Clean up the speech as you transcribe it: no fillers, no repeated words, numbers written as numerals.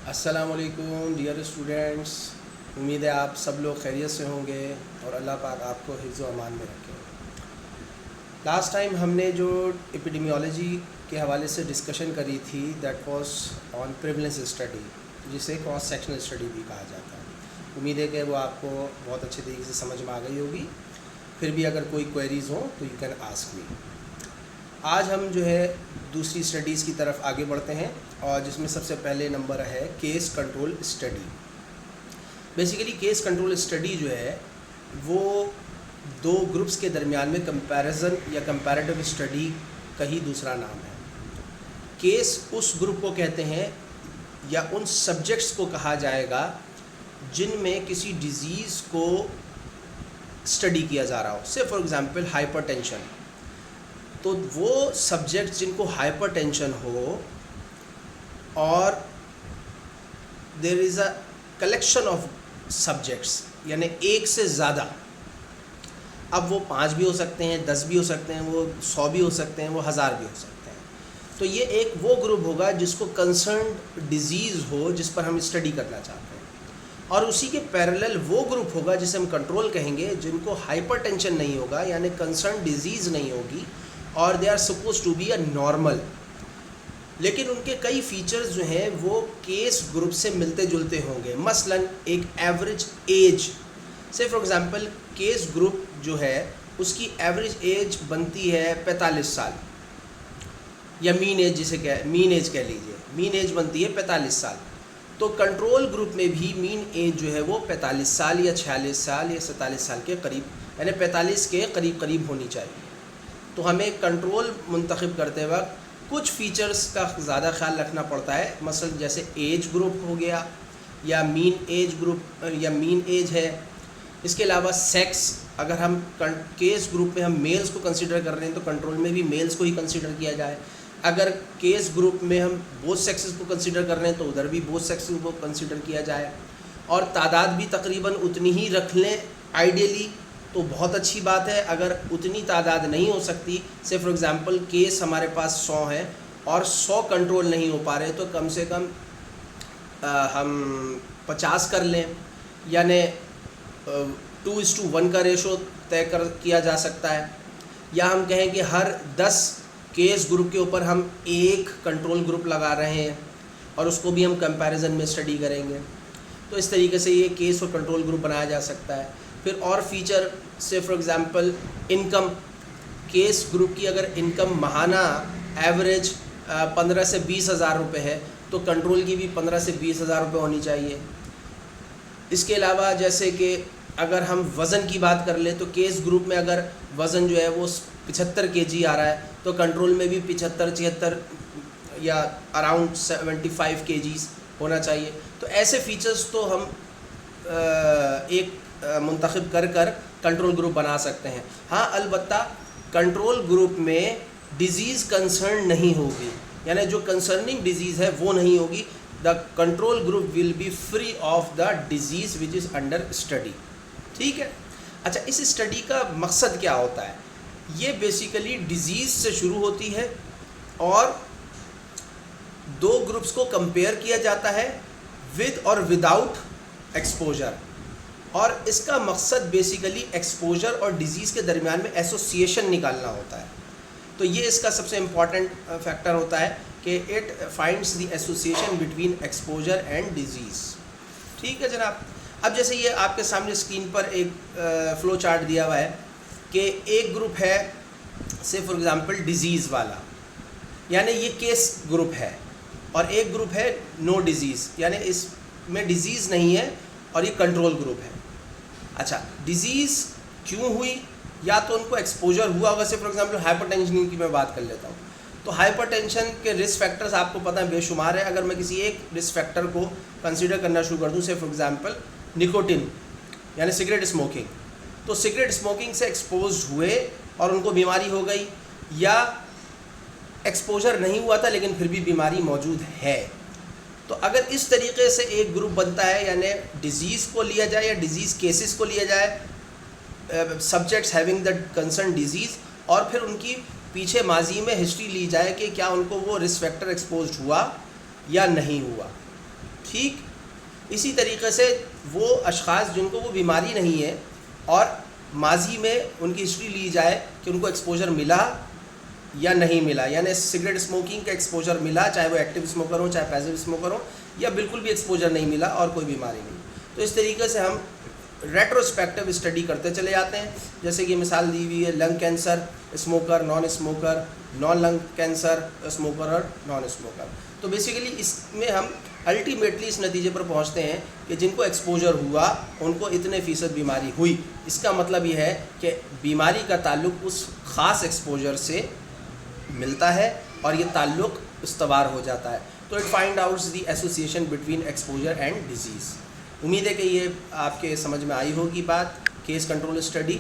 السلام علیکم dear students, امید ہے آپ سب لوگ خیریت سے ہوں گے اور اللہ پاک آپ کو حفظ و امان میں رکھے۔ لاسٹ ٹائم ہم نے جو ایپیڈیمیولوجی کے حوالے سے ڈسکشن کری تھی دیٹ واز آن پریویلنس اسٹڈی، جسے کراس سیکشنل اسٹڈی بھی کہا جاتا ہے۔ امید ہے کہ وہ آپ کو بہت اچھے طریقے سے سمجھ میں آ گئی ہوگی۔ پھر بھی اگر کوئی کوئریز ہوں تو یو کین آسک می۔ آج ہم جو ہے دوسری اسٹڈیز کی طرف آگے بڑھتے ہیں، اور جس میں سب سے پہلے نمبر ہے case control study. Basically case control study جو ہے وہ دو گروپس کے درمیان میں کمپیریزن یا کمپیریٹیو اسٹڈی کا ہی دوسرا نام ہے۔ کیس اس گروپ کو کہتے ہیں یا ان سبجیکٹس کو کہا جائے گا جن میں کسی ڈیزیز کو اسٹڈی کیا جا رہا ہو، سے فار ایگزامپل ہائپر ٹینشن۔ تو وہ سبجیکٹ جن کو ہائپر ٹینشن ہو اور دیر از اے کلیکشن آف سبجیکٹس، یعنی ایک سے زیادہ، اب وہ 5 بھی ہو سکتے ہیں، 10 بھی ہو سکتے ہیں، وہ 100 بھی ہو سکتے ہیں، وہ 1000 بھی ہو سکتے ہیں، تو یہ ایک وہ گروپ ہوگا جس کو کنسرنڈ ڈیزیز ہو جس پر ہم اسٹڈی کرنا چاہتے ہیں، اور اسی کے پیرالل وہ گروپ ہوگا جسے ہم کنٹرول کہیں گے جن کو ہائپر ٹینشن نہیں ہوگا، یعنی کنسرنڈ ڈیزیز نہیں ہوگی، اور they are supposed to be a normal, لیکن ان کے کئی فیچرز جو ہیں وہ کیس گروپ سے ملتے جلتے ہوں گے۔ مثلا ایک ایوریج ایج، سے فار ایگزامپل کیس گروپ جو ہے اس کی ایوریج ایج بنتی ہے 45 سال، یا مین ایج جسے مین ایج کہہ لیجیے، مین ایج بنتی ہے 45 سال۔ تو کنٹرول گروپ میں بھی مین ایج جو ہے وہ 45 سال یا 46 سال یا 47 سال کے قریب، یعنی 45 کے قریب قریب ہونی چاہیے۔ تو ہمیں کنٹرول منتخب کرتے وقت کچھ فیچرز کا زیادہ خیال رکھنا پڑتا ہے، مثلا جیسے ایج گروپ ہو گیا، یا مین ایج گروپ یا مین ایج ہے۔ اس کے علاوہ سیکس، اگر ہم کیس گروپ میں ہم میلز کو کنسیڈر کر رہے ہیں تو کنٹرول میں بھی میلز کو ہی کنسیڈر کیا جائے، اگر کیس گروپ میں ہم بوتھ سیکسز کو کنسیڈر کر رہے ہیں تو ادھر بھی بوتھ سیکسز کو کنسیڈر کیا جائے، اور تعداد بھی تقریباً اتنی ہی رکھ لیں آئیڈیلی تو بہت اچھی بات ہے۔ اگر اتنی تعداد نہیں ہو سکتی، سے فار ایگزامپل کیس ہمارے پاس 100 ہیں اور 100 کنٹرول نہیں ہو پا رہے، تو کم سے کم ہم 50 کر لیں، یعنی 2:1 کا ریشو طے کیا جا سکتا ہے، یا ہم کہیں کہ ہر 10 کیس گروپ کے اوپر ہم ایک کنٹرول گروپ لگا رہے ہیں، اور اس کو بھی ہم کمپیریزن میں اسٹڈی کریں گے۔ تو اس طریقے سے یہ کیس اور کنٹرول گروپ بنایا جا سکتا ہے۔ پھر اور فیچر، سے for example income, case group کی اگر انکم ماہانہ ایوریج 15 سے 20 ہزار روپے ہے تو کنٹرول کی بھی 15 سے 20 ہزار روپے ہونی چاہیے۔ اس کے علاوہ جیسے کہ اگر ہم وزن کی بات کر لیں تو کیس گروپ میں اگر وزن جو ہے وہ 75 kg آ رہا ہے تو کنٹرول میں بھی 75 76 یا اراؤنڈ 75 kgs ہونا چاہیے۔ تو ایسے فیچرز تو ہم ایک منتخب کر کنٹرول گروپ بنا سکتے ہیں۔ ہاں البتہ کنٹرول گروپ میں ڈیزیز کنسرن نہیں ہوگی، یعنی جو کنسرننگ ڈیزیز ہے وہ نہیں ہوگی۔ The control group will be free of the disease which is under study, ٹھیک ہے۔ اچھا، اس اسٹڈی کا مقصد کیا ہوتا ہے؟ یہ بیسیکلی ڈیزیز سے شروع ہوتی ہے اور دو گروپس کو کمپیئر کیا جاتا ہے ود اور وداؤٹ ایکسپوجر، اور اس کا مقصد بیسیکلی ایکسپوجر اور ڈیزیز کے درمیان میں ایسوسیشن نکالنا ہوتا ہے۔ تو یہ اس کا سب سے امپورٹنٹ فیکٹر ہوتا ہے کہ it finds the association between exposure and disease, ٹھیک ہے جناب۔ اب جیسے یہ آپ کے سامنے اسکرین پر ایک فلو چارٹ دیا ہوا ہے کہ ایک گروپ ہے سے فار ایگزامپل ڈیزیز والا، یعنی یہ کیس گروپ ہے، اور ایک گروپ ہے نو ڈیزیز، یعنی اس میں ڈیزیز نہیں ہے اور یہ کنٹرول گروپ ہے۔ اچھا، ڈیزیز کیوں ہوئی؟ یا تو ان کو ایکسپوجر ہوا ہوگا، سے فار ایگزامپل ہائپر ٹینشن کی میں بات کر لیتا ہوں، تو ہائپر ٹینشن کے رسک فیکٹرز آپ کو پتہ ہے بے شمار ہے۔ اگر میں کسی ایک رسک فیکٹر کو کنسیڈر کرنا شروع کر دوں، سے فار ایگزامپل نکوٹن، یعنی سگریٹ اسموکنگ، تو سگریٹ اسموکنگ سے ایکسپوز ہوئے اور ان کو بیماری ہو گئی، یا ایکسپوجر نہیں ہوا تھا لیکن پھر بھی بیماری موجود ہے، تو اگر اس طریقے سے ایک گروپ بنتا ہے، یعنی ڈیزیز کو لیا جائے یا ڈیزیز کیسز کو لیا جائے، subjects having the concern disease, اور پھر ان کی پیچھے ماضی میں ہسٹری لی جائے کہ کیا ان کو وہ رسک فیکٹر ایکسپوزڈ ہوا یا نہیں ہوا، ٹھیک ٹھیک اسی طریقے سے وہ اشخاص جن کو وہ بیماری نہیں ہے اور ماضی میں ان کی ہسٹری لی جائے کہ ان کو ایکسپوجر ملا یا نہیں ملا، یعنی سگریٹ اسموکنگ کا ایکسپوجر ملا، چاہے وہ ایکٹیو اسموکر ہوں چاہے پیسو اسموکر ہوں، یا بالکل بھی ایکسپوجر نہیں ملا اور کوئی بیماری نہیں. تو اس طریقے سے ہم ریٹروسپیکٹیو اسٹڈی کرتے چلے جاتے ہیں. جیسے کہ مثال دی ہوئی ہے lung cancer smoker naan smoker, naan lung cancer smoker اور نان اسموکر. تو بیسیکلی اس میں ہم الٹیمیٹلی اس نتیجے پر پہنچتے ہیں کہ جن کو ایکسپوجر ہوا ان کو اتنے فیصد بیماری ہوئی. اس کا مطلب یہ ہے کہ بیماری کا تعلق اس خاص ایکسپوجر سے ملتا ہے اور یہ تعلق استوار ہو جاتا ہے. تو it find outs the association between exposure and disease. امید ہے کہ یہ آپ کے سمجھ میں آئی ہوگی بات. Case control study